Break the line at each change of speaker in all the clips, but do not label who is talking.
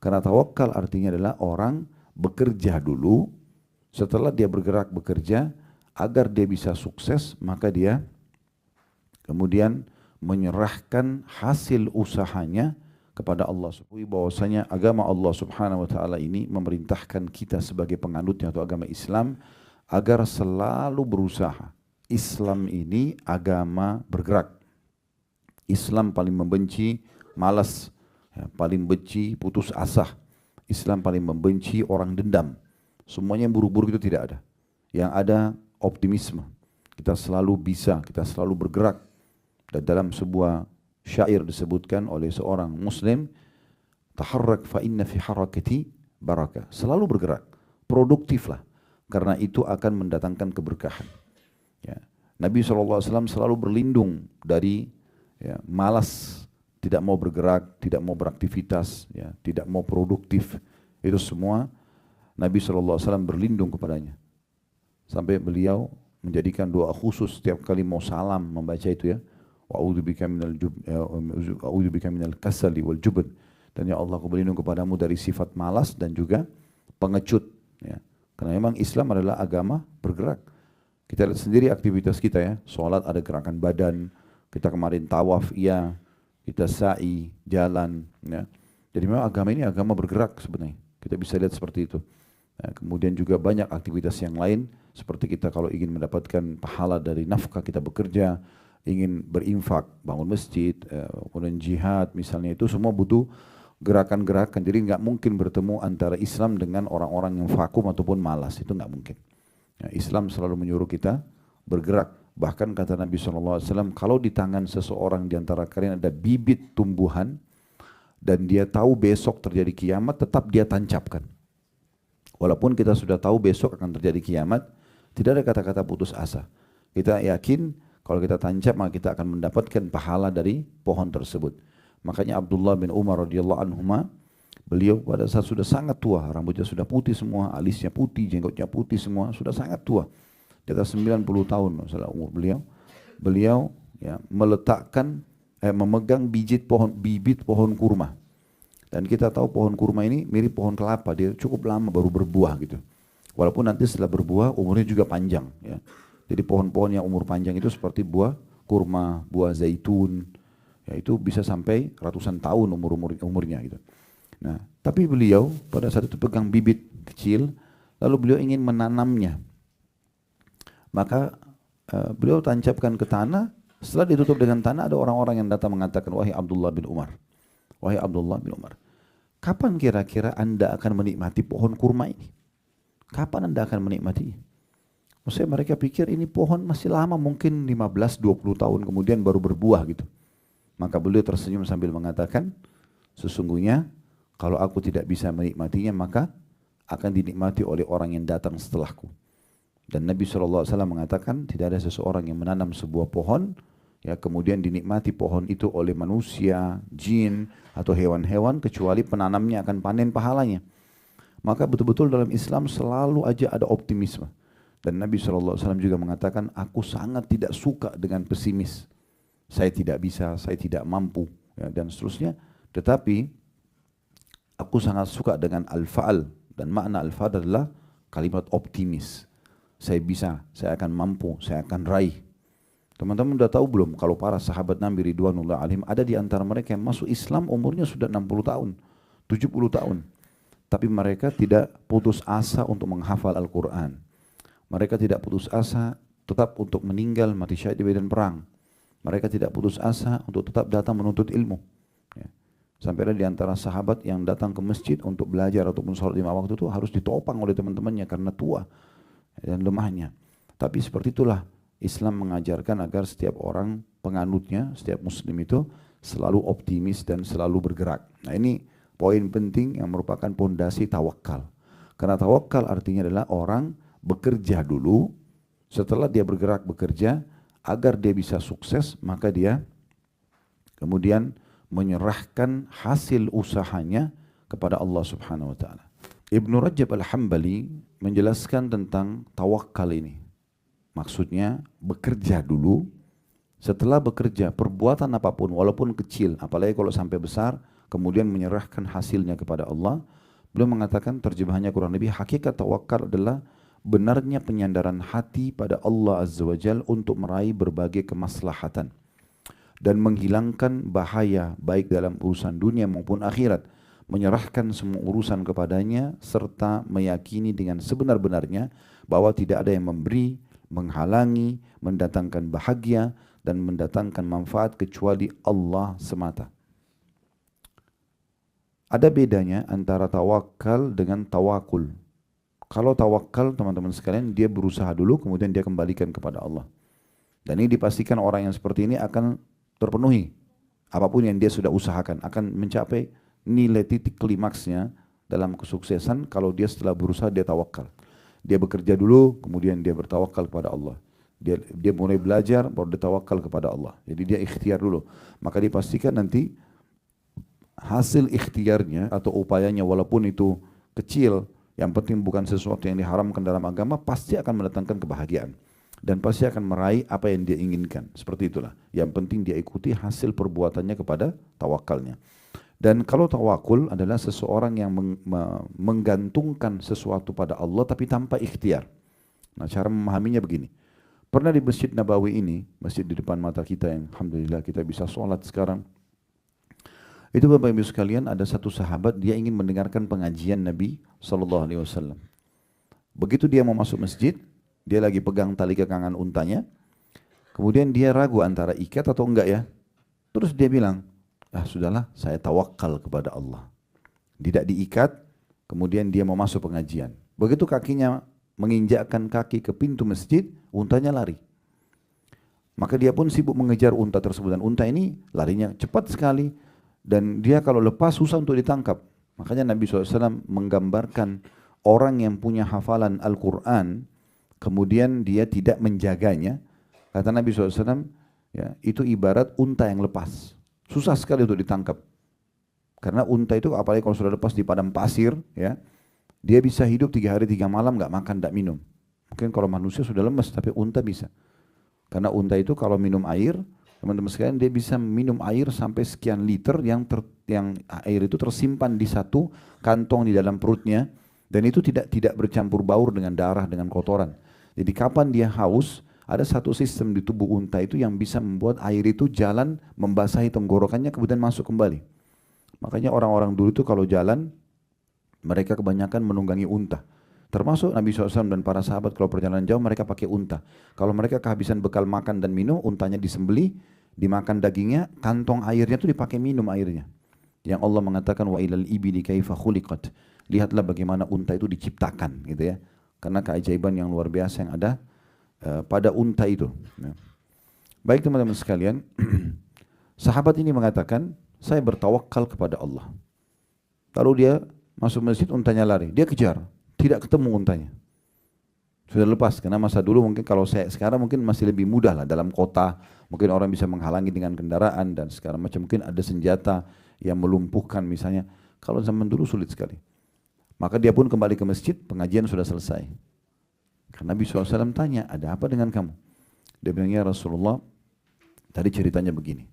Karena tawakal artinya adalah orang bekerja dulu, setelah dia bergerak bekerja, agar dia bisa sukses, maka dia kemudian menyerahkan hasil usahanya kepada Allah. Bahwasanya agama Allah Subhanahu wa taala ini memerintahkan kita sebagai penganutnya atau agama Islam agar selalu berusaha. Islam ini agama bergerak. Islam paling membenci malas, ya, paling benci putus asa. Islam paling membenci orang dendam. Semuanya yang buru-buru itu tidak ada. Yang ada optimisme. Kita selalu bisa, kita selalu bergerak. Dan dalam sebuah syair disebutkan oleh seorang muslim, taharrak fa inna fi harakati barakah. Selalu bergerak, produktiflah. Karena itu akan mendatangkan keberkahan. Ya. Nabi SAW selalu berlindung dari malas, tidak mau bergerak, tidak mau beraktivitas, ya, tidak mau produktif. Itu semua Nabi SAW berlindung kepadanya. Sampai beliau menjadikan doa khusus setiap kali mau salam membaca itu ya. Wa'udzubika minal kasali wal jubn. Dan ya Allah, aku berlindung kepadamu dari sifat malas dan juga pengecut. Ya. Karena memang Islam adalah agama bergerak. Kita lihat sendiri aktivitas kita ya. Sholat ada gerakan badan. Kita kemarin tawaf, iya. Kita sa'i, jalan. Ya. Jadi memang agama ini agama bergerak sebenarnya. Kita bisa lihat seperti itu. Ya, kemudian juga banyak aktivitas yang lain. Seperti kita kalau ingin mendapatkan pahala dari nafkah kita bekerja, ingin berinfak, bangun masjid, kemudian jihad misalnya, itu semua butuh gerakan-gerakan. Jadi nggak mungkin bertemu antara Islam dengan orang-orang yang vakum ataupun malas, itu nggak mungkin. Ya, Islam selalu menyuruh kita bergerak. Bahkan kata Nabi SAW, kalau di tangan seseorang di antara kalian ada bibit tumbuhan dan dia tahu besok terjadi kiamat, tetap dia tancapkan. Walaupun kita sudah tahu besok akan terjadi kiamat, tidak ada kata-kata putus asa. Kita yakin kalau kita tancap maka kita akan mendapatkan pahala dari pohon tersebut. Makanya Abdullah bin Umar radhiyallahu anhuma, beliau pada saat sudah sangat tua, rambutnya sudah putih semua, alisnya putih, jenggotnya putih semua, sudah sangat tua. Di atas 90 tahun masalah umur beliau. Beliau ya, memegang bibit pohon kurma. Dan kita tahu pohon kurma ini mirip pohon kelapa, dia cukup lama baru berbuah gitu. Walaupun nanti setelah berbuah umurnya juga panjang ya. Jadi pohon-pohon yang umur panjang itu seperti buah kurma, buah zaitun, ya itu bisa sampai ratusan tahun umurnya gitu. Nah, tapi beliau pada saat itu pegang bibit kecil, lalu beliau ingin menanamnya. Maka beliau tancapkan ke tanah. Setelah ditutup dengan tanah, ada orang-orang yang datang mengatakan, wahai Abdullah bin Umar, wahai Abdullah bin Umar, kapan kira-kira Anda akan menikmati pohon kurma ini? Kapan Anda akan menikmatinya? Maksudnya mereka pikir ini pohon masih lama, mungkin 15-20 tahun kemudian baru berbuah gitu. Maka beliau tersenyum sambil mengatakan, sesungguhnya kalau aku tidak bisa menikmatinya maka akan dinikmati oleh orang yang datang setelahku. Dan Nabi SAW mengatakan tidak ada seseorang yang menanam sebuah pohon, ya kemudian dinikmati pohon itu oleh manusia, jin atau hewan-hewan kecuali penanamnya akan panen pahalanya. Maka betul-betul dalam Islam selalu aja ada optimisme. Dan Nabi SAW juga mengatakan, aku sangat tidak suka dengan pesimis. Saya tidak bisa, saya tidak mampu, ya, dan seterusnya. Tetapi aku sangat suka dengan al-fa'al. Dan makna al-fa'al adalah kalimat optimis. Saya bisa, saya akan mampu, saya akan raih. Teman-teman sudah tahu belum kalau para sahabat Nabi Ridwanullah alaihim ada di antara mereka yang masuk Islam umurnya sudah 60 tahun, 70 tahun. Tapi mereka tidak putus asa untuk menghafal Al-Quran. Mereka tidak putus asa tetap untuk meninggal mati syahid di medan perang. Mereka tidak putus asa untuk tetap datang menuntut ilmu. Ya. Sampai ada di antara sahabat yang datang ke masjid untuk belajar ataupun sholat 5 waktu itu harus ditopang oleh teman-temannya karena tua dan lemahnya. Tapi seperti itulah Islam mengajarkan agar setiap orang penganutnya, setiap muslim itu selalu optimis dan selalu bergerak. Nah ini poin penting yang merupakan pondasi tawakal. Karena tawakal artinya adalah orang bekerja dulu, setelah dia bergerak bekerja, agar dia bisa sukses, maka dia kemudian menyerahkan hasil usahanya kepada Allah Subhanahu wa taala. Ibnu Rajab Al-Hambali menjelaskan tentang tawakal ini. Maksudnya bekerja dulu, setelah bekerja perbuatan apapun walaupun kecil, apalagi kalau sampai besar, kemudian menyerahkan hasilnya kepada Allah. Beliau mengatakan terjemahannya kurang lebih, hakikat tawakal adalah benarnya penyandaran hati pada Allah Azza wa Jal untuk meraih berbagai kemaslahatan dan menghilangkan bahaya baik dalam urusan dunia maupun akhirat, menyerahkan semua urusan kepadanya serta meyakini dengan sebenar-benarnya bahwa tidak ada yang memberi, menghalangi, mendatangkan bahagia dan mendatangkan manfaat kecuali Allah semata. Ada bedanya antara tawakal dengan tawakul. Kalau tawakal teman-teman sekalian, dia berusaha dulu kemudian dia kembalikan kepada Allah. Dan ini dipastikan orang yang seperti ini akan terpenuhi. Apapun yang dia sudah usahakan akan mencapai nilai titik klimaksnya dalam kesuksesan kalau dia setelah berusaha dia tawakal. Dia bekerja dulu kemudian dia bertawakal kepada Allah. Dia mulai belajar baru dia tawakal kepada Allah. Jadi dia ikhtiar dulu. Maka dipastikan nanti hasil ikhtiarnya atau upayanya walaupun itu kecil, yang penting bukan sesuatu yang diharamkan dalam agama, pasti akan mendatangkan kebahagiaan dan pasti akan meraih apa yang dia inginkan. Seperti itulah. Yang penting dia ikuti hasil perbuatannya kepada tawakalnya. Dan kalau tawakul adalah seseorang yang menggantungkan sesuatu pada Allah tapi tanpa ikhtiar. Nah, cara memahaminya begini. Pernah di Masjid Nabawi ini, masjid di depan mata kita yang alhamdulillah kita bisa sholat sekarang. Itu Bapak Ibu sekalian, ada satu sahabat dia ingin mendengarkan pengajian Nabi SAW. Begitu dia mau masuk masjid, dia lagi pegang tali kekangan untanya. Kemudian dia ragu antara ikat atau enggak ya. Terus dia bilang, sudahlah saya tawakal kepada Allah. Tidak diikat, kemudian dia mau masuk pengajian. Begitu kakinya menginjakkan kaki ke pintu masjid, untanya lari. Maka dia pun sibuk mengejar unta tersebut. Dan unta ini larinya cepat sekali. Dan dia kalau lepas susah untuk ditangkap. Makanya Nabi SAW menggambarkan orang yang punya hafalan Al-Quran, kemudian dia tidak menjaganya. Kata Nabi SAW, ya, itu ibarat unta yang lepas. Susah sekali untuk ditangkap. Karena unta itu apalagi kalau sudah lepas di padang pasir, ya, dia bisa hidup 3 hari 3 malam nggak makan, nggak minum. Mungkin kalau manusia sudah lemes, tapi unta bisa. Karena unta itu kalau minum air, teman-teman sekalian, dia bisa minum air sampai sekian liter yang air itu tersimpan di satu kantong di dalam perutnya, dan itu tidak bercampur baur dengan darah, dengan kotoran. Jadi kapan dia haus, ada satu sistem di tubuh unta itu yang bisa membuat air itu jalan membasahi tenggorokannya kemudian masuk kembali. Makanya orang-orang dulu itu kalau jalan, mereka kebanyakan menunggangi unta. Termasuk Nabi SAW dan para sahabat kalau perjalanan jauh mereka pakai unta. Kalau mereka kehabisan bekal makan dan minum, untanya disembeli, dimakan dagingnya, kantong airnya itu dipakai minum airnya. Yang Allah mengatakan wa ilal ibili kaifa khuliqat. Lihatlah bagaimana unta itu diciptakan, gitu ya. Karena keajaiban yang luar biasa yang ada pada unta itu. Baik teman-teman sekalian, sahabat ini mengatakan, saya bertawakal kepada Allah. Lalu dia masuk masjid, untanya lari, dia kejar. Tidak ketemu untanya. Sudah lepas, karena masa dulu mungkin kalau saya sekarang mungkin masih lebih mudah lah dalam kota. Mungkin orang bisa menghalangi dengan kendaraan dan sekarang macam mungkin ada senjata yang melumpuhkan misalnya. Kalau zaman dulu sulit sekali. Maka dia pun kembali ke masjid, pengajian sudah selesai. Karena Nabi SAW tanya, ada apa dengan kamu? Dia bilang, ya Rasulullah, tadi ceritanya begini.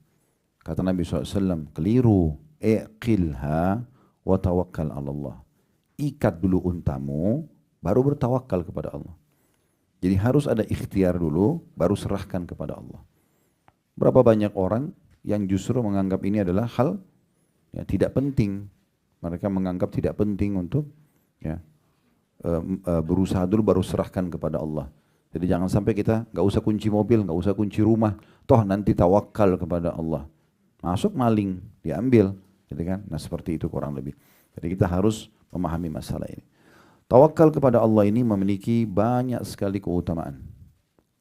Kata Nabi SAW, keliru, iqilha wa tawakkal ala Allah. Ikat dulu untamu, baru bertawakal kepada Allah. Jadi harus ada ikhtiar dulu, baru serahkan kepada Allah. Berapa banyak orang yang justru menganggap ini adalah hal ya, tidak penting. Mereka menganggap tidak penting untuk ya, berusaha dulu baru serahkan kepada Allah. Jadi jangan sampai kita nggak usah kunci mobil, nggak usah kunci rumah, toh nanti tawakal kepada Allah. Masuk maling, diambil, gitu kan? Nah seperti itu kurang lebih. Jadi kita harus memahami masalah ini. Tawakal kepada Allah ini memiliki banyak sekali keutamaan.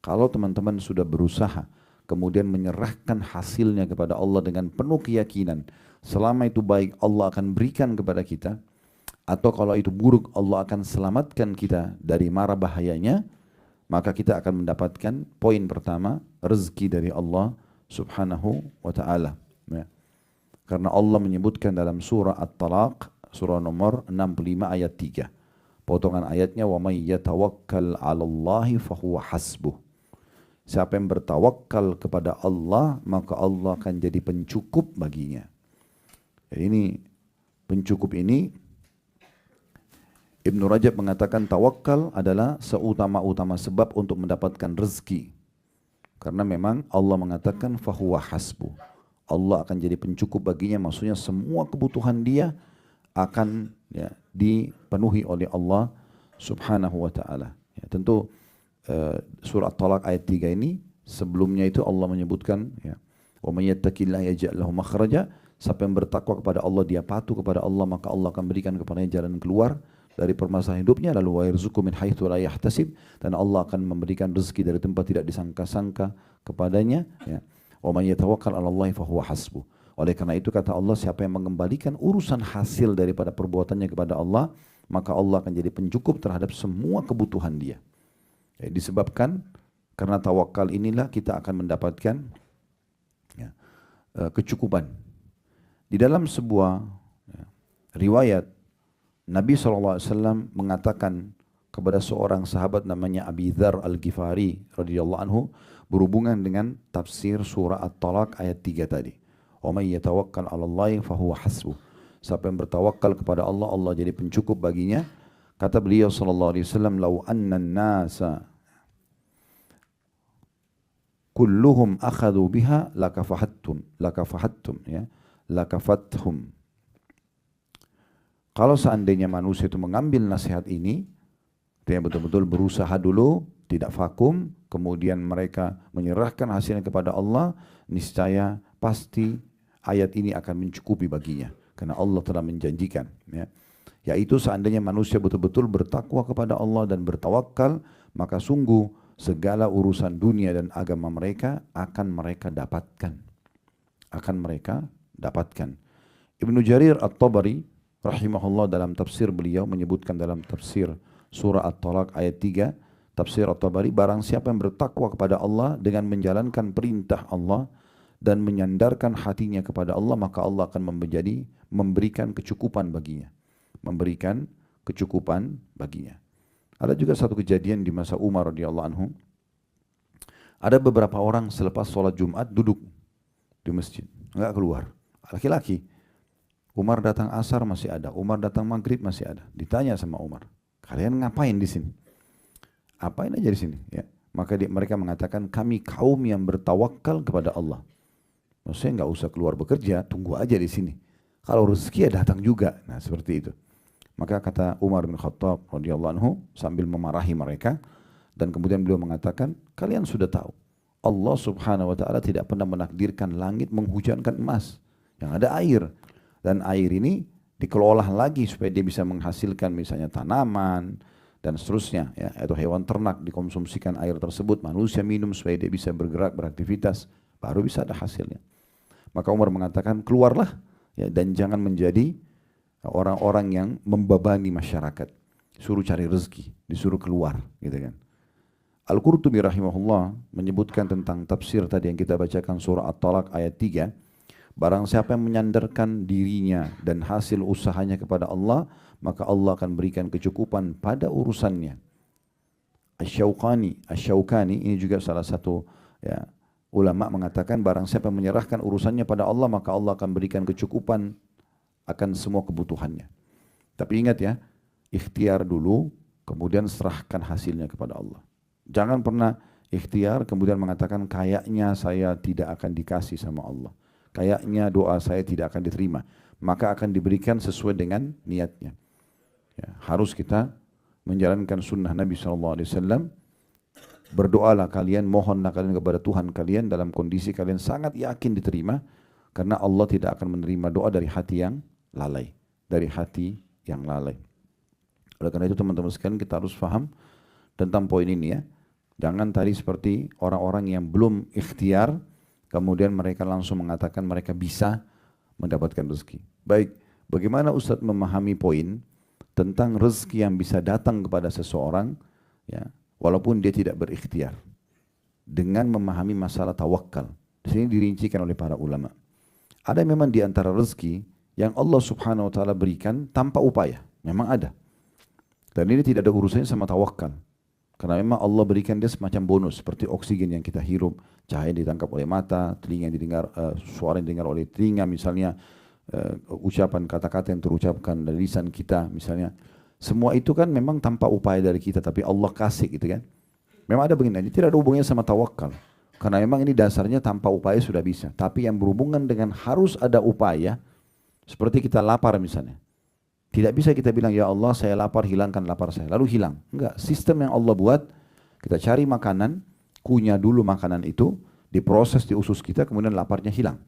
Kalau teman-teman sudah berusaha, kemudian menyerahkan hasilnya kepada Allah dengan penuh keyakinan, selama itu baik Allah akan berikan kepada kita, atau kalau itu buruk Allah akan selamatkan kita dari mara bahayanya, maka kita akan mendapatkan poin pertama, rezeki dari Allah subhanahu wa ta'ala. Ya. Karena Allah menyebutkan dalam surah At-Talaq, surah nomor 65 ayat 3. Potongan ayatnya, wa may yatawakkal 'alallahi fahuwa hasbuh. Siapa yang bertawakal kepada Allah, maka Allah akan jadi pencukup baginya. Jadi ini pencukup ini Ibnu Rajab mengatakan tawakal adalah seutama-utama sebab untuk mendapatkan rezeki. Karena memang Allah mengatakan fahuwa hasbu. Allah akan jadi pencukup baginya, maksudnya semua kebutuhan dia akan dipenuhi oleh Allah Subhanahu wa taala. Ya, tentu surat Talaq ayat 3 ini sebelumnya itu Allah menyebutkan ya, wa may yattaqillaha yaj'al lahu makhraja, siapa yang bertakwa kepada Allah, dia patuh kepada Allah, maka Allah akan berikan kepadanya jalan keluar dari permasalahan hidupnya. Lalu wa yarzuqhu min haitsu la yahtasib, dan Allah akan memberikan rezeki dari tempat tidak disangka-sangka kepadanya ya. Wa may yatawakkal 'ala Allah fa huwa hasbuh. Oleh karena itu kata Allah, siapa yang mengembalikan urusan hasil daripada perbuatannya kepada Allah, maka Allah akan jadi pencukup terhadap semua kebutuhan dia. Ya, disebabkan karena tawakal inilah kita akan mendapatkan ya, kecukupan. Di dalam sebuah ya, riwayat Nabi SAW mengatakan kepada seorang sahabat namanya Abi Dzar Al-Ghifari radhiyallahu anhu berhubungan dengan tafsir surah At-Talaq ayat 3 tadi. Wa may yatawakkal 'ala Allahi fa huwa hasbuh. Siapa yang bertawakal kepada Allah, Allah jadi pencukup baginya. Kata beliau sallallahu alaihi wasallam, "Lau anna an-nasa kulluhum akhadhu biha lakafahattum ya, lakafathum." Kalau seandainya manusia itu mengambil nasihat ini, dia betul-betul berusaha dulu, tidak vakum, kemudian mereka menyerahkan hasilnya kepada Allah, niscaya pasti ayat ini akan mencukupi baginya. Karena Allah telah menjanjikan. Ya. Yaitu seandainya manusia betul-betul bertakwa kepada Allah dan bertawakal, maka sungguh segala urusan dunia dan agama mereka akan mereka dapatkan. Ibnu Jarir At-Tabari rahimahullah dalam tafsir beliau menyebutkan dalam tafsir surah At-Talaq ayat 3, tafsir At-Tabari, barang siapa yang bertakwa kepada Allah dengan menjalankan perintah Allah dan menyandarkan hatinya kepada Allah, maka Allah akan memberikan kecukupan baginya. Ada juga satu kejadian di masa Umar radhiyallahu anhu. Ada beberapa orang selepas sholat Jumat duduk di masjid, enggak keluar. Laki-laki. Umar datang asar masih ada, Umar datang maghrib masih ada. Ditanya sama Umar, kalian ngapain di sini? Apain aja di sini? Ya. Maka mereka mengatakan, kami kaum yang bertawakal kepada Allah. Maksudnya nggak usah keluar bekerja, tunggu aja di sini. Kalau rezeki ya datang juga. Nah seperti itu. Maka kata Umar bin Khattab radhiyallahu anhu sambil memarahi mereka, dan kemudian beliau mengatakan, kalian sudah tahu Allah Subhanahu wa taala tidak pernah menakdirkan langit menghujankan emas, yang ada air, dan air ini dikelola lagi supaya dia bisa menghasilkan misalnya tanaman dan seterusnya ya, atau hewan ternak dikonsumsikan air tersebut, manusia minum supaya dia bisa bergerak beraktivitas, baru bisa ada hasilnya. Maka Umar mengatakan, keluarlah ya, dan jangan menjadi orang-orang yang membebani masyarakat. Suruh cari rezeki, disuruh keluar, gitu kan. Al-Qurtubi rahimahullah menyebutkan tentang tafsir tadi yang kita bacakan surah At-Talaq ayat 3. Barang siapa yang menyandarkan dirinya dan hasil usahanya kepada Allah, maka Allah akan berikan kecukupan pada urusannya. Asy-Syaukani ini juga salah satu ya, ulama mengatakan barang siapa yang menyerahkan urusannya pada Allah, maka Allah akan berikan kecukupan akan semua kebutuhannya. Tapi ingat ya, ikhtiar dulu, kemudian serahkan hasilnya kepada Allah. Jangan pernah ikhtiar kemudian mengatakan kayaknya saya tidak akan dikasih sama Allah. Kayaknya doa saya tidak akan diterima. Maka akan diberikan sesuai dengan niatnya. Ya, harus kita menjalankan sunnah Nabi SAW. Berdoalah kalian, mohonlah kalian kepada Tuhan kalian dalam kondisi kalian sangat yakin diterima. Karena Allah tidak akan menerima doa dari hati yang lalai. Oleh karena itu teman-teman sekalian kita harus paham tentang poin ini ya. Jangan tadi seperti orang-orang yang belum ikhtiar, kemudian mereka langsung mengatakan mereka bisa mendapatkan rezeki. Baik, bagaimana Ustadz memahami poin tentang rezeki yang bisa datang kepada seseorang ya, walaupun dia tidak berikhtiar, dengan memahami masalah tawakal. Di sini dirincikan oleh para ulama. Ada memang di antara rezeki yang Allah Subhanahu wa taala berikan tanpa upaya, memang ada. Dan ini tidak ada urusannya sama tawakal. Karena memang Allah berikan dia semacam bonus seperti oksigen yang kita hirup, cahaya ditangkap oleh mata, telinga yang didengar, suara yang didengar oleh telinga misalnya, ucapan kata-kata yang terucapkan dari lisan kita misalnya. Semua itu kan memang tanpa upaya dari kita, tapi Allah kasih gitu kan. Memang ada begini, tidak ada hubungannya sama tawakal. Karena memang ini dasarnya tanpa upaya sudah bisa. Tapi yang berhubungan dengan harus ada upaya, seperti kita lapar misalnya. Tidak bisa kita bilang, ya Allah saya lapar, hilangkan lapar saya. Lalu hilang. Enggak, sistem yang Allah buat, kita cari makanan, kunyah dulu makanan itu, diproses di usus kita, kemudian laparnya hilang.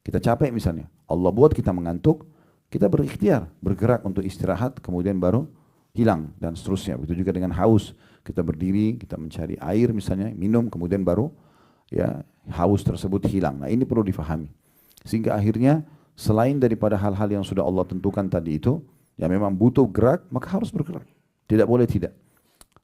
Kita capek misalnya, Allah buat kita mengantuk, kita berikhtiar, bergerak untuk istirahat, kemudian baru hilang dan seterusnya. Begitu juga dengan haus, kita berdiri, kita mencari air misalnya, minum, kemudian baru ya haus tersebut hilang. Nah ini perlu difahami. Sehingga akhirnya selain daripada hal-hal yang sudah Allah tentukan tadi itu, ya memang butuh gerak, maka harus bergerak. Tidak boleh tidak.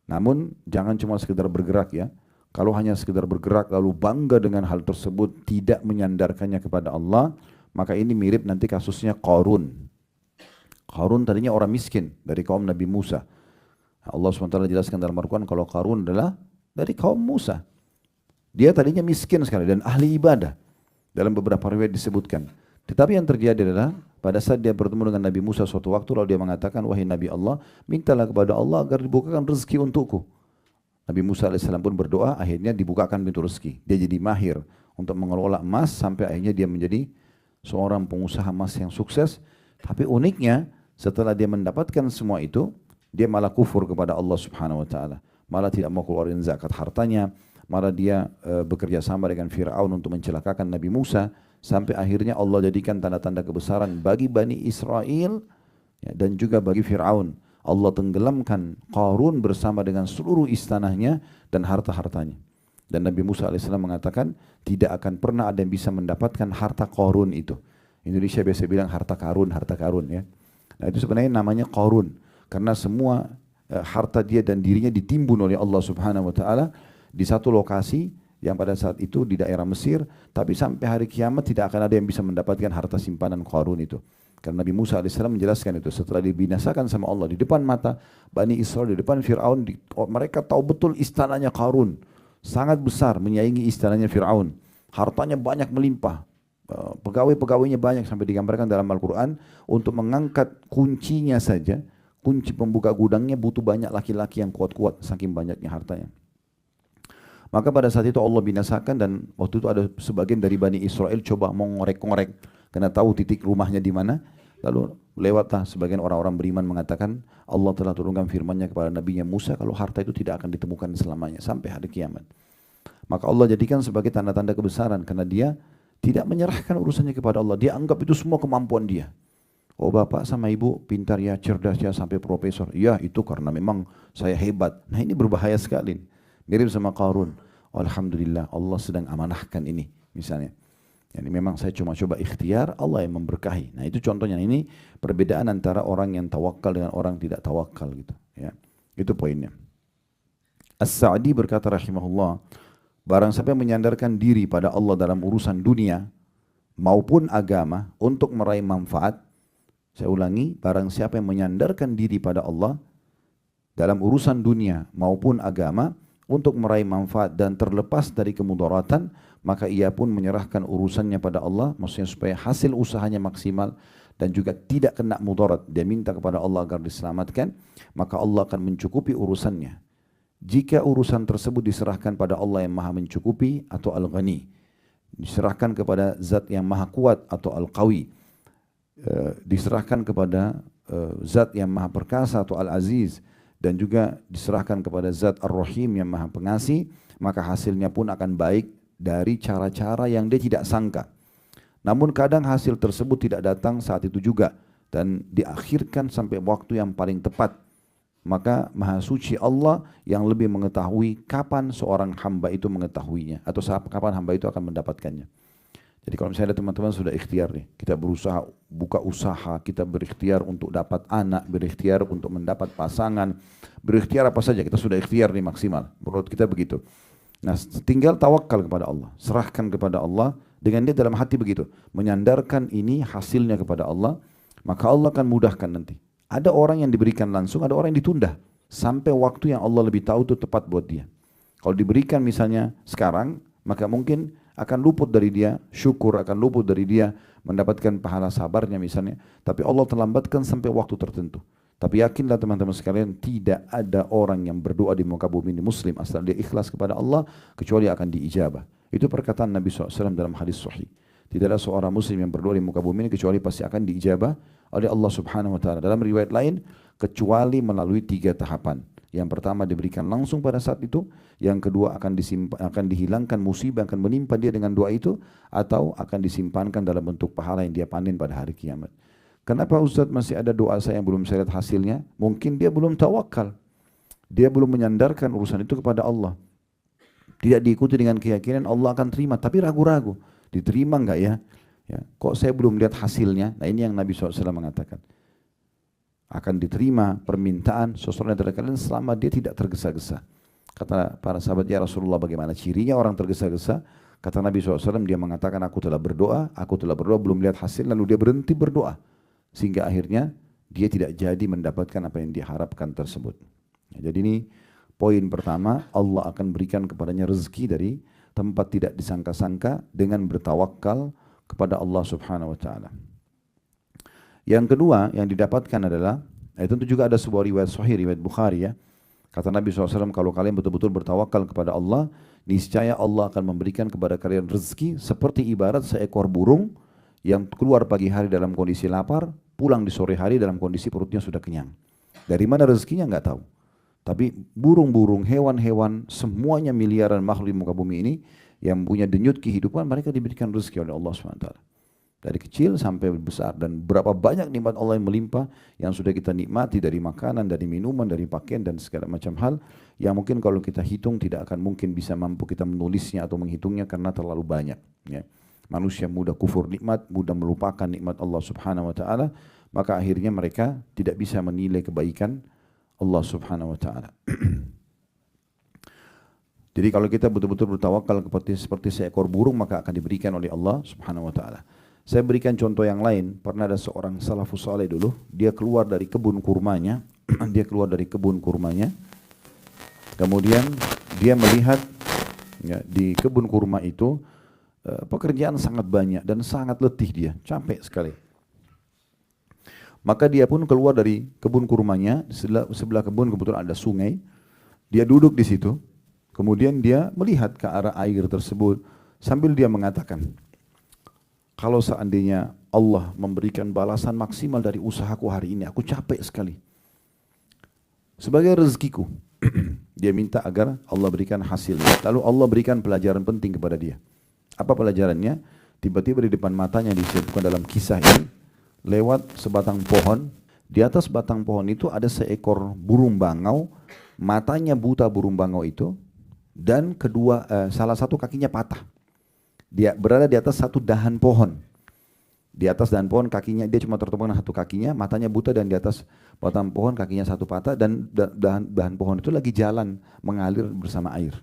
Namun jangan cuma sekedar bergerak ya. Kalau hanya sekedar bergerak lalu bangga dengan hal tersebut, tidak menyandarkannya kepada Allah, maka ini mirip nanti kasusnya Qarun. Qarun tadinya orang miskin dari kaum Nabi Musa. Allah SWT jelaskan dalam Al-Quran kalau Qarun adalah dari kaum Musa. Dia tadinya miskin sekali dan ahli ibadah. Dalam beberapa riwayat disebutkan. Tetapi yang terjadi adalah pada saat dia bertemu dengan Nabi Musa suatu waktu, lalu dia mengatakan, wahai Nabi Allah, mintalah kepada Allah agar dibukakan rezeki untukku. Nabi Musa AS pun berdoa, akhirnya dibukakan pintu rezeki. Dia jadi mahir untuk mengelola emas sampai akhirnya dia menjadi seorang pengusaha emas yang sukses. Tapi uniknya setelah dia mendapatkan semua itu, dia malah kufur kepada Allah Subhanahu wa taala. Malah tidak mau keluarin zakat hartanya, malah dia bekerja sama dengan Firaun untuk mencelakakan Nabi Musa, sampai akhirnya Allah jadikan tanda-tanda kebesaran bagi Bani Israel ya, dan juga bagi Firaun. Allah tenggelamkan Qarun bersama dengan seluruh istananya dan harta-hartanya. Dan Nabi Musa AS mengatakan tidak akan pernah ada yang bisa mendapatkan harta Qarun itu. Indonesia biasa bilang harta karun ya. Nah itu sebenarnya namanya Qarun. Karena semua harta dia dan dirinya ditimbun oleh Allah Subhanahu wa taala di satu lokasi yang pada saat itu di daerah Mesir, tapi sampai hari kiamat tidak akan ada yang bisa mendapatkan harta simpanan Qarun itu. Karena Nabi Musa AS menjelaskan itu setelah dibinasakan sama Allah di depan mata Bani Israel, di depan Fir'aun, mereka tahu betul istananya Qarun sangat besar, menyaingi istananya Fir'aun. Hartanya banyak melimpah, pegawai-pegawainya banyak sampai digambarkan dalam Al-Quran untuk mengangkat kuncinya saja, kunci pembuka gudangnya butuh banyak laki-laki yang kuat-kuat saking banyaknya hartanya. Maka pada saat itu Allah binasakan dan waktu itu ada sebagian dari Bani Israel coba mau ngorek-ngorek karena tahu titik rumahnya di mana. Lalu lewatlah sebagian orang-orang beriman mengatakan Allah telah turunkan firman-Nya kepada Nabi-Nya Musa kalau harta itu tidak akan ditemukan selamanya sampai hari kiamat. Maka Allah jadikan sebagai tanda-tanda kebesaran karena dia tidak menyerahkan urusannya kepada Allah. Dia anggap itu semua kemampuan dia. Oh bapak sama ibu pintar ya, cerdas ya sampai profesor. Ya itu karena memang saya hebat. Nah ini berbahaya sekali. Mirip sama Qarun. Alhamdulillah Allah sedang amanahkan ini misalnya. Yani memang saya cuma coba ikhtiar, Allah yang memberkahi. Nah itu contohnya. Ini perbedaan antara orang yang tawakal dengan orang tidak tawakal gitu. Ya, itu poinnya. As-Sa'di berkata rahimahullah, barang siapa yang menyandarkan diri pada Allah dalam urusan dunia maupun agama untuk meraih manfaat. Saya ulangi, barang siapa yang menyandarkan diri pada Allah dalam urusan dunia maupun agama untuk meraih manfaat dan terlepas dari kemudaratan, maka ia pun menyerahkan urusannya pada Allah, maksudnya supaya hasil usahanya maksimal dan juga tidak kena mudarat. Dia minta kepada Allah agar diselamatkan, maka Allah akan mencukupi urusannya. Jika urusan tersebut diserahkan pada Allah yang maha mencukupi atau al-ghani, diserahkan kepada zat yang maha kuat atau al-qawi, diserahkan kepada zat yang maha perkasa atau al-aziz, dan juga diserahkan kepada zat ar-rahim yang maha pengasih, maka hasilnya pun akan baik dari cara-cara yang dia tidak sangka. Namun kadang hasil tersebut tidak datang saat itu juga dan diakhirkan sampai waktu yang paling tepat. Maka maha suci Allah yang lebih mengetahui kapan seorang hamba itu mengetahuinya atau kapan hamba itu akan mendapatkannya. Jadi kalau misalnya teman-teman sudah ikhtiar nih, kita berusaha buka usaha, kita berikhtiar untuk dapat anak, berikhtiar untuk mendapat pasangan, berikhtiar apa saja, kita sudah ikhtiar nih maksimal. Menurut kita begitu. Nah, tinggal tawakal kepada Allah, serahkan kepada Allah dengan dia dalam hati begitu, menyandarkan ini hasilnya kepada Allah, maka Allah akan mudahkan nanti. Ada orang yang diberikan langsung, ada orang yang ditunda sampai waktu yang Allah lebih tahu itu tepat buat dia. Kalau diberikan misalnya sekarang, maka mungkin akan luput dari dia syukur, akan luput dari dia mendapatkan pahala sabarnya misalnya. Tapi Allah terlambatkan sampai waktu tertentu. Tapi yakinlah teman-teman sekalian, tidak ada orang yang berdoa di muka bumi ini muslim asal dia ikhlas kepada Allah kecuali akan diijabah. Itu perkataan Nabi SAW dalam hadis sahih. Tidak ada seorang muslim yang berdoa di muka bumi ini kecuali pasti akan diijabah oleh Allah Subhanahu wa taala. Dalam riwayat lain, kecuali melalui 3 tahapan. Yang pertama diberikan langsung pada saat itu, yang kedua akan dihilangkan musibah akan menimpa dia dengan doa itu, atau akan disimpankan dalam bentuk pahala yang dia panen pada hari kiamat. Kenapa Ustaz masih ada doa saya yang belum saya lihat hasilnya? Mungkin dia belum tawakal. Dia belum menyandarkan urusan itu kepada Allah. Tidak diikuti dengan keyakinan Allah akan terima, tapi ragu-ragu. Diterima enggak ya? Ya, kok saya belum lihat hasilnya? Nah ini yang Nabi SAW mengatakan. Akan diterima permintaan seseorang dari kalian selama dia tidak tergesa-gesa. Kata para sahabat, ya Rasulullah bagaimana cirinya orang tergesa-gesa? Kata Nabi SAW, dia mengatakan aku telah berdoa, belum lihat hasil, lalu dia berhenti berdoa. Sehingga akhirnya dia tidak jadi mendapatkan apa yang diharapkan tersebut. Ya, jadi ini poin pertama, Allah akan berikan kepadanya rezeki dari tempat tidak disangka-sangka dengan bertawakal kepada Allah Subhanahu wa taala. Yang kedua yang didapatkan adalah, tentu juga ada sebuah riwayat sahih, riwayat Bukhari ya. Kata Nabi SAW, kalau kalian betul-betul bertawakal kepada Allah, niscaya Allah akan memberikan kepada kalian rezeki seperti ibarat seekor burung yang keluar pagi hari dalam kondisi lapar, pulang di sore hari dalam kondisi perutnya sudah kenyang. Dari mana rezekinya nggak tahu. Tapi burung-burung, hewan-hewan, semuanya miliaran makhluk di muka bumi ini yang punya denyut kehidupan, mereka diberikan rezeki oleh Allah SWT. Dari kecil sampai besar, dan berapa banyak nikmat Allah yang melimpah yang sudah kita nikmati dari makanan, dari minuman, dari pakaian dan segala macam hal yang mungkin kalau kita hitung tidak akan mungkin bisa mampu kita menulisnya atau menghitungnya karena terlalu banyak. Ya. Manusia mudah kufur nikmat, mudah melupakan nikmat Allah Subhanahu wa taala, maka akhirnya mereka tidak bisa menilai kebaikan Allah Subhanahu wa taala. Jadi kalau kita betul-betul bertawakal seperti seekor burung, maka akan diberikan oleh Allah Subhanahu wa taala. Saya berikan contoh yang lain. Pernah ada seorang salafus saleh dulu, dia keluar dari kebun kurmanya, kemudian dia melihat ya, di kebun kurma itu pekerjaan sangat banyak dan sangat letih dia, capek sekali. Maka dia pun keluar dari kebun kurmanya, sebelah kebun kebetulan ada sungai. Dia duduk di situ, kemudian dia melihat ke arah air tersebut sambil dia mengatakan, kalau seandainya Allah memberikan balasan maksimal dari usahaku hari ini, aku capek sekali. Sebagai rezekiku, dia minta agar Allah berikan hasilnya. Lalu Allah berikan pelajaran penting kepada dia. Apa pelajarannya? Tiba-tiba di depan matanya disebutkan dalam kisah ini, lewat sebatang pohon. Di atas batang pohon itu ada seekor burung bangau, matanya buta burung bangau itu, dan salah satu kakinya patah. Dia berada di atas satu dahan pohon. Di atas dahan pohon kakinya, dia cuma tertembak dengan satu kakinya, matanya buta, dan di atas batang pohon kakinya satu patah, dan dahan pohon itu lagi jalan mengalir bersama air.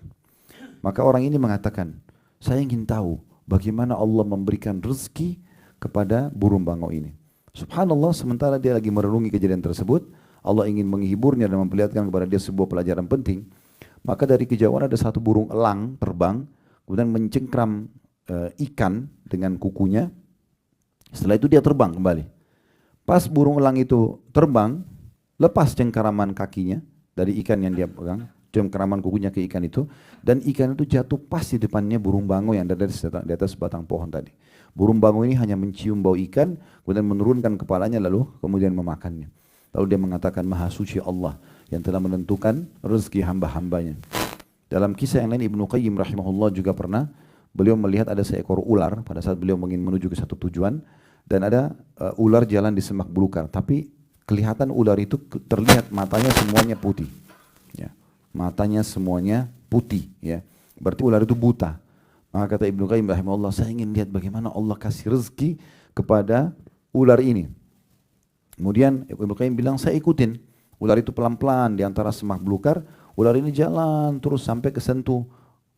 Maka orang ini mengatakan, saya ingin tahu bagaimana Allah memberikan rezeki kepada burung bangau ini. Subhanallah, sementara dia lagi merenungi kejadian tersebut, Allah ingin menghiburnya dan memperlihatkan kepada dia sebuah pelajaran penting. Maka dari kejauhan ada satu burung elang terbang, kemudian mencengkram ikan dengan kukunya. Setelah itu dia terbang kembali. Pas burung elang itu terbang, lepas cengkeraman kakinya dari ikan yang dia pegang, cengkeraman kukunya ke ikan itu, dan ikan itu jatuh pas di depannya burung bangau yang ada di atas batang pohon tadi. Burung bangau ini hanya mencium bau ikan, kemudian menurunkan kepalanya lalu kemudian memakannya. Lalu dia mengatakan, Maha Suci Allah yang telah menentukan rezeki hamba-hambanya. Dalam kisah yang lain, Ibnu Qayyim rahimahullah juga pernah, beliau melihat ada seekor ular pada saat beliau ingin menuju ke satu tujuan, dan ada ular jalan di semak belukar, tapi kelihatan ular itu terlihat matanya semuanya putih. Ya. Matanya semuanya putih, ya. Berarti ular itu buta. Maka kata Ibnu Qayyim rahimahullah, saya ingin lihat bagaimana Allah kasih rezeki kepada ular ini. Kemudian Ibnu Qayyim bilang, saya ikutin. Ular itu pelan-pelan di antara semak belukar, ular ini jalan terus sampai kesentuh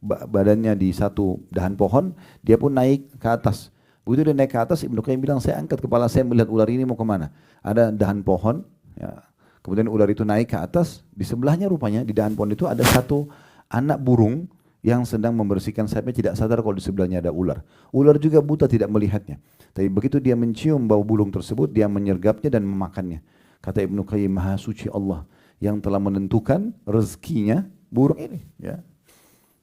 badannya di satu dahan pohon, dia pun naik ke atas. Begitu dia naik ke atas, Ibnu Qayyim bilang, saya angkat kepala saya melihat ular ini mau kemana. Ada dahan pohon, ya. Kemudian ular itu naik ke atas, di sebelahnya rupanya di dahan pohon itu ada satu anak burung yang sedang membersihkan sayapnya tidak sadar kalau di sebelahnya ada ular. Ular juga buta tidak melihatnya. Tapi begitu dia mencium bau bulung tersebut, dia menyergapnya dan memakannya. Kata Ibnu Qayyim, Maha Suci Allah yang telah menentukan rezekinya burung ini. Ya.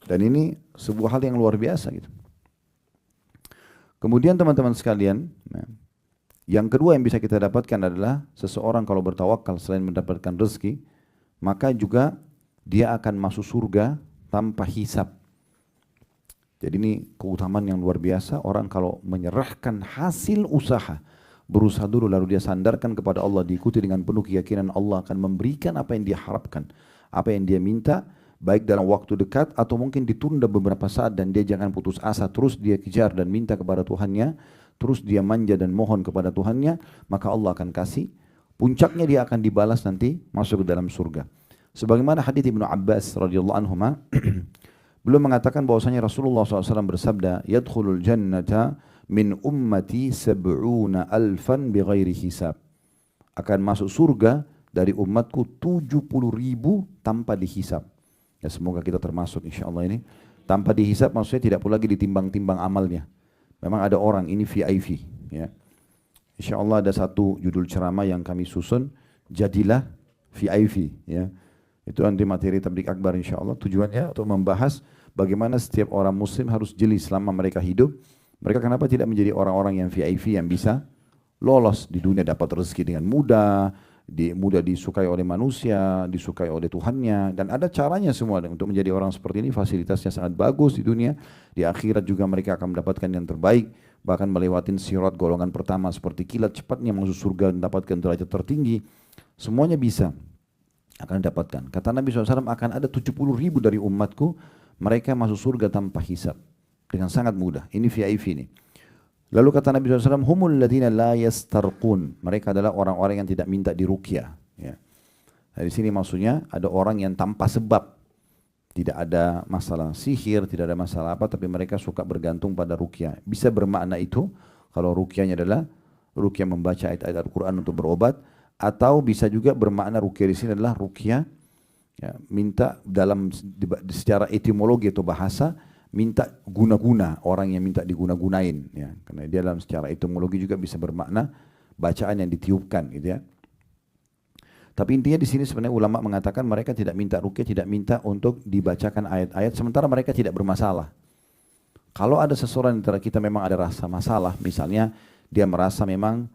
Dan ini sebuah hal yang luar biasa gitu. Kemudian teman-teman sekalian, yang kedua yang bisa kita dapatkan adalah seseorang kalau bertawakal selain mendapatkan rezeki, maka juga dia akan masuk surga tanpa hisab. Jadi ini keutamaan yang luar biasa. Orang kalau menyerahkan hasil usaha, berusaha dulu lalu dia sandarkan kepada Allah, diikuti dengan penuh keyakinan Allah akan memberikan apa yang dia harapkan, apa yang dia minta, baik dalam waktu dekat atau mungkin ditunda beberapa saat, dan dia jangan putus asa, terus dia kejar dan minta kepada Tuhannya, terus dia manja dan mohon kepada Tuhannya, maka Allah akan kasih. Puncaknya dia akan dibalas nanti masuk ke dalam surga. Sebagaimana hadits Ibnu Abbas radhiyallahu anhuma, beliau mengatakan bahwasanya Rasulullah SAW bersabda, "Yadkhulul jannata min ummati sab'una alfan bighairi hisab." Akan masuk surga dari umatku 70.000 tanpa dihisab. Ya, semoga kita termasuk insyaallah ini. Tanpa dihisab maksudnya tidak perlu lagi ditimbang-timbang amalnya. Memang ada orang ini VIP, ya. Insyaallah ada satu judul ceramah yang kami susun, jadilah VIP, ya. Itu anti materi tabligh akbar insyaallah. Tujuannya untuk membahas bagaimana setiap orang muslim harus jeli selama mereka hidup. Mereka kenapa tidak menjadi orang-orang yang VIP yang bisa lolos di dunia, dapat rezeki dengan mudah, mudah disukai oleh manusia, disukai oleh Tuhannya, dan ada caranya semua untuk menjadi orang seperti ini. Fasilitasnya sangat bagus di dunia, di akhirat juga mereka akan mendapatkan yang terbaik, bahkan melewatin sirat golongan pertama seperti kilat cepatnya masuk surga dan mendapatkan derajat tertinggi. Semuanya bisa akan dapatkan. Kata Nabi SAW, akan ada 70.000 dari umatku, mereka masuk surga tanpa hisab dengan sangat mudah. Ini VIP ini. Lalu kata Nabi SAW, humul ladina la yastarqun. Mereka adalah orang-orang yang tidak minta diruqyah. Ya. Dari sini maksudnya ada orang yang tanpa sebab. Tidak ada masalah sihir, tidak ada masalah apa, tapi mereka suka bergantung pada ruqyah. Bisa bermakna itu, kalau ruqyahnya adalah ruqyah membaca ayat-ayat Al-Quran untuk berobat, atau bisa juga bermakna ruqyah di sini adalah ruqyah, ya, minta dalam secara etimologi atau bahasa, minta guna-guna, orang yang minta diguna-gunain, ya. Karena dia dalam secara etimologi juga bisa bermakna bacaan yang ditiupkan, gitu ya. Tapi intinya di sini sebenarnya ulama mengatakan mereka tidak minta ruqyah, tidak minta untuk dibacakan ayat-ayat, sementara mereka tidak bermasalah. Kalau ada seseorang antara kita memang ada rasa masalah, misalnya dia merasa memang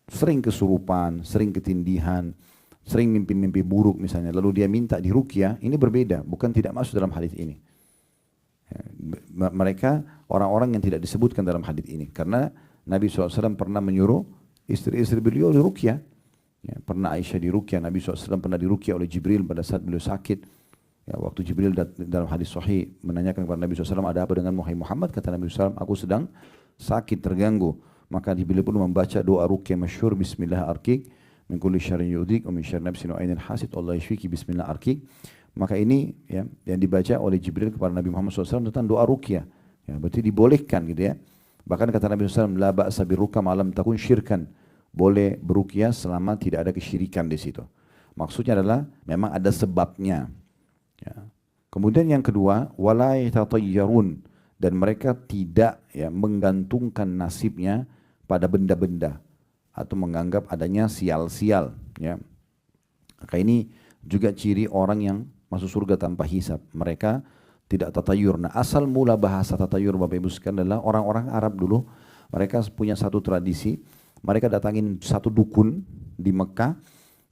sering kesurupan, sering ketindihan, sering mimpi-mimpi buruk misalnya, lalu dia minta diruqyah, ini berbeda, bukan tidak masuk dalam hadis ini. Mereka orang-orang yang tidak disebutkan dalam hadis ini, karena Nabi SAW pernah menyuruh istri-istri beliau diruqyah. Ya, pernah Aisyah diruqyah, Nabi SAW pernah diruqyah oleh Jibril pada saat beliau sakit. Ya, waktu Jibril dalam hadis sahih menanyakan kepada Nabi SAW, ada apa dengan Muhammad? Kata Nabi SAW, aku sedang sakit, terganggu. Maka beliau pun membaca doa ruqyah masyhur, Bismillah arqik, min kulli syarrin yu'dhik, wa min syarri nafsin wa ainin hasid, Allah yashfiki, Bismillah arqik. Maka ini ya, yang dibaca oleh Jibril kepada Nabi Muhammad SAW tentang doa ruqyah. Ya, berarti dibolehkan gitu ya. Bahkan kata Nabi SAW, la ba'sa birruqyah ma lam takun syirkan. Boleh beruqyah selama tidak ada kesyirikan di situ. Maksudnya adalah memang ada sebabnya. Ya. Kemudian yang kedua, wala yatatayyarun, dan mereka tidak ya menggantungkan nasibnya pada benda-benda atau menganggap adanya sial-sial. Ya. Maka ini juga ciri orang yang masuk surga tanpa hisab. Mereka tidak tatayur. Nah, asal mula bahasa tatayur Bapak Ibu sekalian adalah orang-orang Arab dulu. Mereka punya satu tradisi. Mereka datangin satu dukun di Mekah.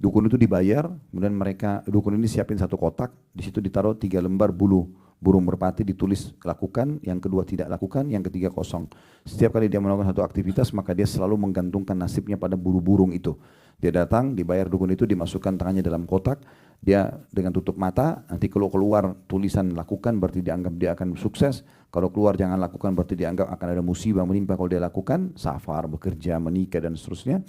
Dukun itu dibayar. Kemudian dukun ini siapin satu kotak. Di situ ditaruh 3 lembar bulu burung merpati, ditulis lakukan, yang kedua tidak lakukan, yang ketiga kosong. Setiap kali dia melakukan satu aktivitas, maka dia selalu menggantungkan nasibnya pada buru-burung itu. Dia datang, dibayar dukun itu, dimasukkan tangannya dalam kotak, dia dengan tutup mata, nanti kalau keluar tulisan lakukan berarti dianggap dia akan sukses, kalau keluar jangan lakukan berarti dianggap akan ada musibah menimpa kalau dia lakukan, safar, bekerja, menikah dan seterusnya.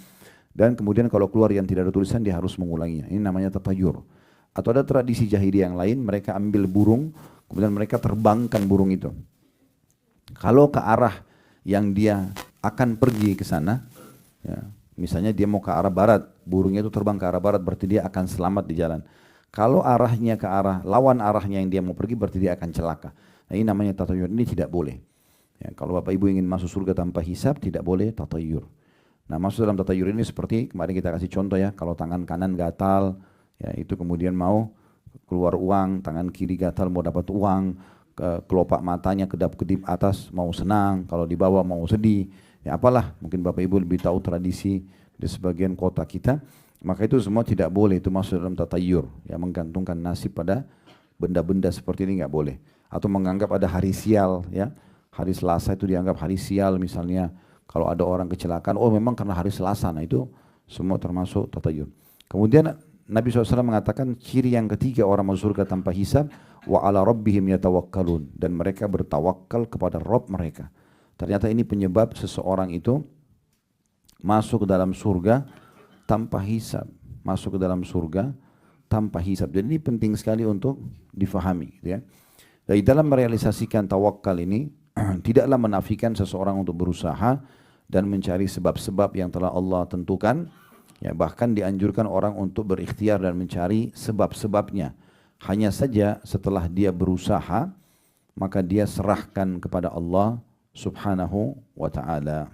Dan kemudian kalau keluar yang tidak ada tulisan dia harus mengulanginya. Ini namanya tatayur. Atau ada tradisi jahiliyah yang lain, mereka ambil burung, kemudian mereka terbangkan burung itu. Kalau ke arah yang dia akan pergi ke sana, ya, misalnya dia mau ke arah barat, burungnya itu terbang ke arah barat, berarti dia akan selamat di jalan. Kalau arahnya ke arah lawan arahnya yang dia mau pergi berarti dia akan celaka. Nah, ini namanya tatayur, ini tidak boleh. Ya, kalau Bapak Ibu ingin masuk surga tanpa hisab tidak boleh tatayur. Nah, masuk dalam tatayur ini seperti kemarin kita kasih contoh ya, kalau tangan kanan gatal, ya itu kemudian mau keluar uang, tangan kiri gatal mau dapat uang, kelopak matanya kedap-kedip atas mau senang, kalau di bawah mau sedih, ya apalah, mungkin Bapak Ibu lebih tahu tradisi di sebagian kota kita, maka itu semua tidak boleh, itu masuk dalam tatayur, ya menggantungkan nasib pada benda-benda seperti ini nggak boleh, atau menganggap ada hari sial, ya hari Selasa itu dianggap hari sial misalnya. Kalau ada orang kecelakaan, oh memang karena hari Selasa, nah itu semua termasuk tatayur. Kemudian Nabi SAW mengatakan ciri yang ketiga orang masuk surga tanpa hisab, wa ala rabbihim yatawakkalun, dan mereka bertawakal kepada Rabb mereka. Ternyata ini penyebab seseorang itu masuk ke dalam surga tanpa hisab, masuk ke dalam surga tanpa hisab. Jadi ini penting sekali untuk difahami, ya. Dari dalam merealisasikan tawakal ini tidaklah menafikan seseorang untuk berusaha dan mencari sebab-sebab yang telah Allah tentukan. Ya, bahkan dianjurkan orang untuk berikhtiar dan mencari sebab-sebabnya. Hanya saja setelah dia berusaha, maka dia serahkan kepada Allah Subhanahu wa ta'ala.